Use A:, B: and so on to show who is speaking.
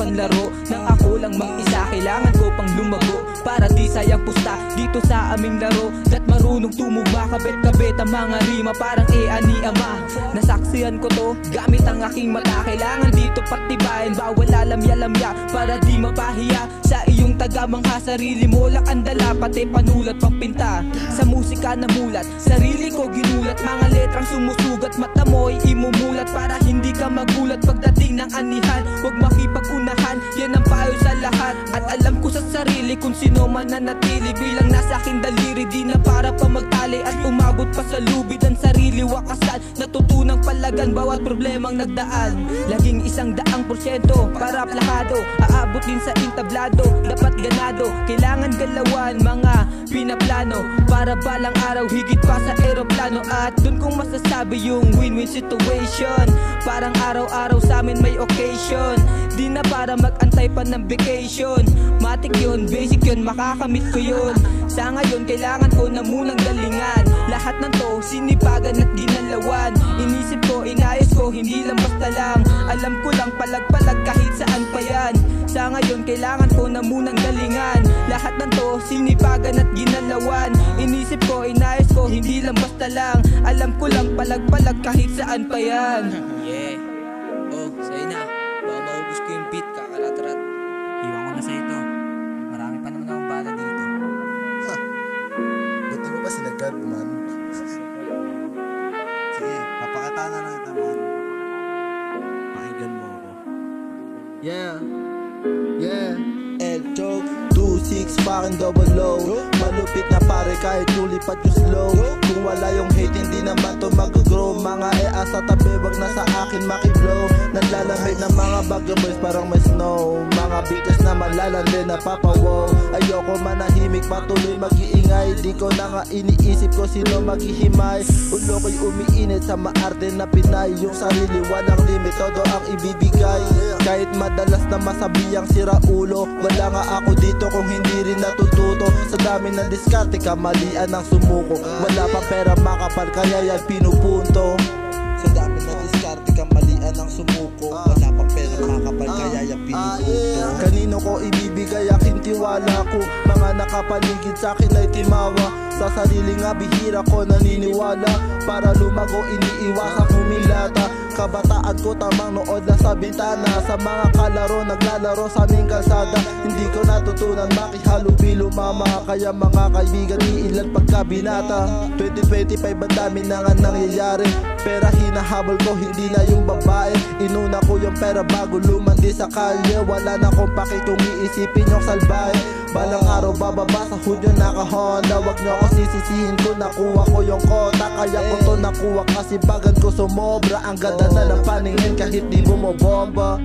A: ang laro nang ako lang mag-isa. Kailangan ko pang lumago para di sayang pusta dito sa aming laro. Dat marunong tumugma, kabit-kabit ang mga rima parang ni ama. Nasaksihan ko to gamit ang aking mata. Kailangan dito patibayin, bawal alamya-lamya para di mapahiya sa iyong tagamangha. Sarili mo lang ang dala, pati panulat pagpinta. Sa musika na mulat, sarili ko ginulat. Mga letrang sumusugat, mata mo'y imumulat para hindi ka magulat pagdating ng anihan. Huwag makipag-unahan, yan ang payo sa lahat. At alam ko sa sarili kung sino man nanatili bilang nasa aking daliri. Di na para pa magtali at umabot pa sa lubid ang sarili wakasan. Natutunang palagan bawat problemang nagdaan. Laging 100% para plakado, aabot din sa entablado. Dapat ganado, kailangan galawan mga pinaplano para balang araw higit pa sa eroplano. At dun kong masasabi yung win-win situation. Parang araw-araw sa amin may occasion. Di na para mag-antay pa ng vacation. Matik yun, basic yun, makakamit ko yun. Sa ngayon kailangan ko na munang galingan. Lahat ng to sinipagan at ginalawan. Inisip ko, inayos ko, hindi lang basta lang. Alam ko lang palag-palag kahit saan pa yan. Sa ngayon kailangan ko na munang galingan. Lahat ng to sinipagan at ginalawan. Inisip ko, inayos ko, hindi lang basta lang. Alam ko lang palag-palag kahit saan pa yan.
B: Yeah. Oh, sa'yo na. Baka maubos ko yung beat, kakarat-rat. Iwan ko na sa ito. Marami pa naman akong bala dito.
C: Ha? Buti mo ba sinagad, man? Sige, papakatana lang kita, man. Pakinggan mo ako.
D: Yeah. Yeah.
C: El Joke 2-6 fucking double low. Malupit na pare kahit lulipat yung slow. Kung wala yung hate hindi naman to mag-grow. Mga asa tabi wag na sa akin makiblow. Naglalamig ng mga bagyo boys parang may snow. Mga beaters na malalandi na papawaw. Ayoko manahimik patuloy mag-iingay. Di ko na nga iniisip ko sino maghihimay. Ulo ko'y umiinit sa maarte na Pinay. Yung sarili walang limit, todo ang ibibigay. Kahit madalas na masabihang sira ulo, wala nga ako dito kung hindi rin natututo. Sa dami ng diskarte, kamalian ang sumuko. Wala pang pera makapal, kaya yan pinupunto. Sa dami ng diskarte, kamalian ang sumuko. Wala pang pera makapal, kaya yan pinupunto. Kanino ko ibibigay aking tiwala ko? Mga nakapaligid sa akin ay timawa. Sa sarili nga bihira ko naniniwala. Para lumago iniiwasang humilata. Kabataan ko tamang nood na sa bintana. Sa mga kalaro naglalaro sa aming kalsada. Hindi ko natutunan makihalubilo mama. Kaya mga kaibigan iilan pagkabinata. 2025 ang dami na nga nangyayari. Pera hinahabol ko hindi na yung babae. Inuna ko yung pera bago lumandi sa kalye. Wala na kong paki kung iisipin yung salbahe. Balang araw bababa sa hudyo naka-Honda. Wag nyo ako sisisihin ko nakuha ko yung kota. Kaya ko to nakuha kasi bagan ko sumobra. Ang ganda na ng paningin kahit di bumobomba.